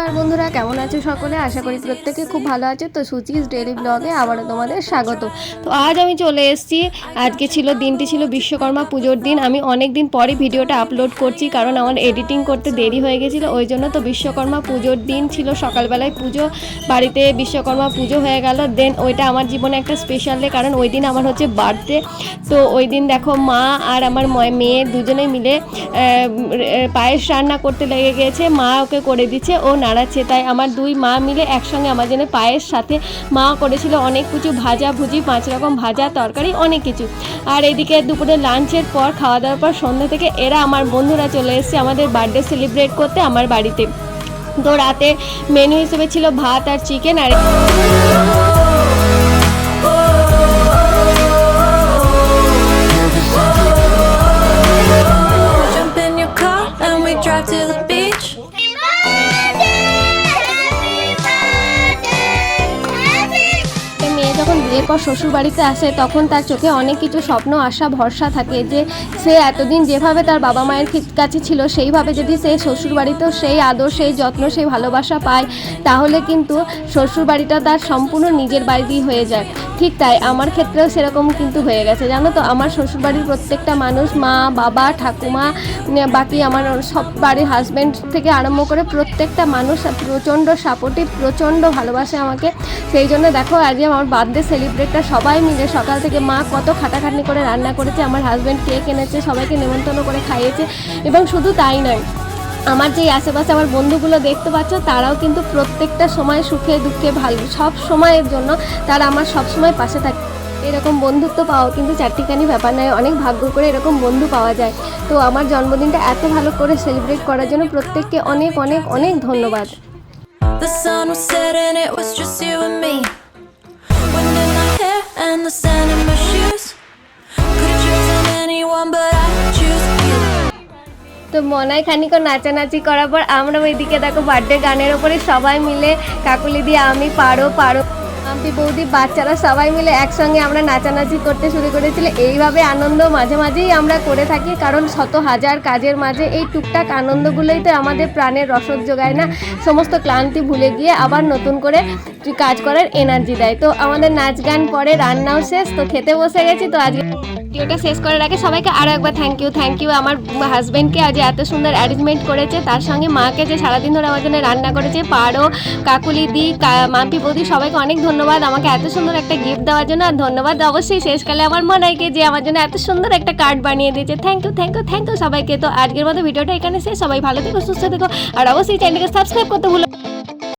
নমস্কার বন্ধুরা, কেমন আছো সকলে? আশা করি প্রত্যেকে খুব ভালো আছে। তো সুচিস ডেইলি ব্লগে আবারও তোমাদের স্বাগত। তো আজ আমি চলে এসেছি। আজকে দিনটি ছিল বিশ্বকর্মা পুজোর দিন। আমি অনেক দিন পরে ভিডিওটা আপলোড করছি কারণ আমার এডিটিং করতে দেরি হয়ে গেছিলো, ওই জন্য। তো বিশ্বকর্মা পুজোর দিন ছিল, সকালবেলায় পুজো, বাড়িতে বিশ্বকর্মা পুজো হয়ে গেল। দেন ওইটা আমার জীবনে একটা স্পেশাল ডে, কারণ ওই দিন আমার হচ্ছে বার্থডে। তো ওই দিন দেখো মা আর আমার মেয়ে দুজনে মিলে পায়েস রান্না করতে লেগে গেছে। মা ওকে করে দিচ্ছে, ও নাড়াচ্ছে। তাই আমার দুই মা মিলে একসঙ্গে আমার জন্য পায়েস, সাথে মা করেছিল অনেক কিছু, ভাজা ভুজি, 5 রকম ভাজা, তরকারি, অনেক কিছু। আর এদিকে দুপুরে লাঞ্চের পর, খাওয়া দাওয়ার পর সন্ধ্যা থেকে এরা আমার বন্ধুরা চলে এসেছে আমাদের বার্থডে সেলিব্রেট করতে আমার বাড়িতে। তো রাতে মেনু হিসেবে ছিল ভাত আর চিকেন। আর যখন বিয়ের পর শ্বশুর বাড়িতে আসে তখন তার চোখে অনেক কিছু স্বপ্ন, আশা, ভরসা থাকে যে সে এতদিন যেভাবে তার বাবা মায়ের কাছে ছিল সেইভাবে যদি সে শ্বশুর বাড়িতেও সেই আদর, সেই যত্ন, সেই ভালোবাসা পায়, তাহলে কিন্তু শ্বশুর বাড়িটা তার সম্পূর্ণ নিজের বাড়ি হয়ে যায়। ঠিক তাই আমার ক্ষেত্রেও সেরকম কিন্তু হয়ে গেছে, জানো তো। আমার শ্বশুরবাড়ির প্রত্যেকটা মানুষ, মা, বাবা, ঠাকুমা, বাকি আমার সব বাড়ির হাজব্যান্ড থেকে আরম্ভ করে প্রত্যেকটা মানুষ প্রচণ্ড সাপোর্টিভ, প্রচণ্ড ভালোবাসে আমাকে। সেই জন্য দেখো আজকে আমার বার্থডে সেলিব্রেটটা সবাই মিলে সকাল থেকে মা কত খাটাখাটনি করে রান্না করেছে, আমার হাজব্যান্ড কেক এনেছে, সবাইকে নেমন্তন্ন করে খাইয়েছে। এবং শুধু তাই নয়, আমার যে আশেপাশে আমার বন্ধুগুলো দেখতে পাচ্ছ, তারাও কিন্তু প্রত্যেকটা সময় সুখে দুঃখে ভালো সব সময়ের জন্য তারা আমার সব সময় পাশে থাকে। এরকম বন্ধুত্ব পাওয়া কিন্তু চারটিখানি ব্যাপার নয়, অনেক ভাগ্য করে এরকম বন্ধু পাওয়া যায়। তো আমার জন্মদিনটা এত ভালো করে সেলিব্রেট করার জন্য প্রত্যেককে অনেক অনেক অনেক ধন্যবাদ। The sun was setting, it was just you and me. Wind in my hair and the sand in my shoes. Could've chosen anyone but I choose you. তো মনায় খানিকক্ষণ নাচানাচি করার পর আমরা ওইদিকে দেখো বার্থডে গানের ওপরে সবাই মিলে, কাকুলি দিয়ে আমি, পারো পারো, মাম্পি, বৌদি, বাচ্চারা সবাই মিলে একসঙ্গে আমরা নাচানাচি করতে শুরু করেছিল। এইভাবে আনন্দ মাঝে মাঝেই আমরা করে থাকি, কারণ শত হাজার কাজের মাঝে এই টুকটাক আনন্দগুলোই তো আমাদের প্রাণের রসদ যোগায় না, সমস্ত ক্লান্তি ভুলে গিয়ে আবার নতুন করে কাজ করার এনার্জি দেয়। তো আমাদের নাচ গান পরে, রান্নাও শেষ, তো খেতে বসে গেছি। তো আজকে ভিডিওটা শেষ করার আগে সবাইকে আরও একবার থ্যাংক ইউ আমার হাজব্যান্ডকে, আজ এত সুন্দর অ্যারেঞ্জমেন্ট করেছে, তার সঙ্গে মাকে যে সারাদিন ধরে আমার জন্য রান্না করেছে, পারো, কাকুলি দি, মাম্পি, বৌদি, সবাইকে অনেক ধন্যবাদ আমাকে এত সুন্দর একটা গিফট দেওয়ার জন্য। আর ধন্যবাদ অবশ্যই শেষকালে আমার মনাইকে, যে আমার জন্য এত সুন্দর একটা কার্ড বানিয়ে দিয়েছে। থ্যাংক ইউ সবাইকে। তো আজকের মতো ভিডিওটা এখানে শেষ। সবাই ভালো থেকো, সুস্থ থেকো, আর অবশ্যই চ্যানেলকে সাবস্ক্রাইব করতে ভুলো।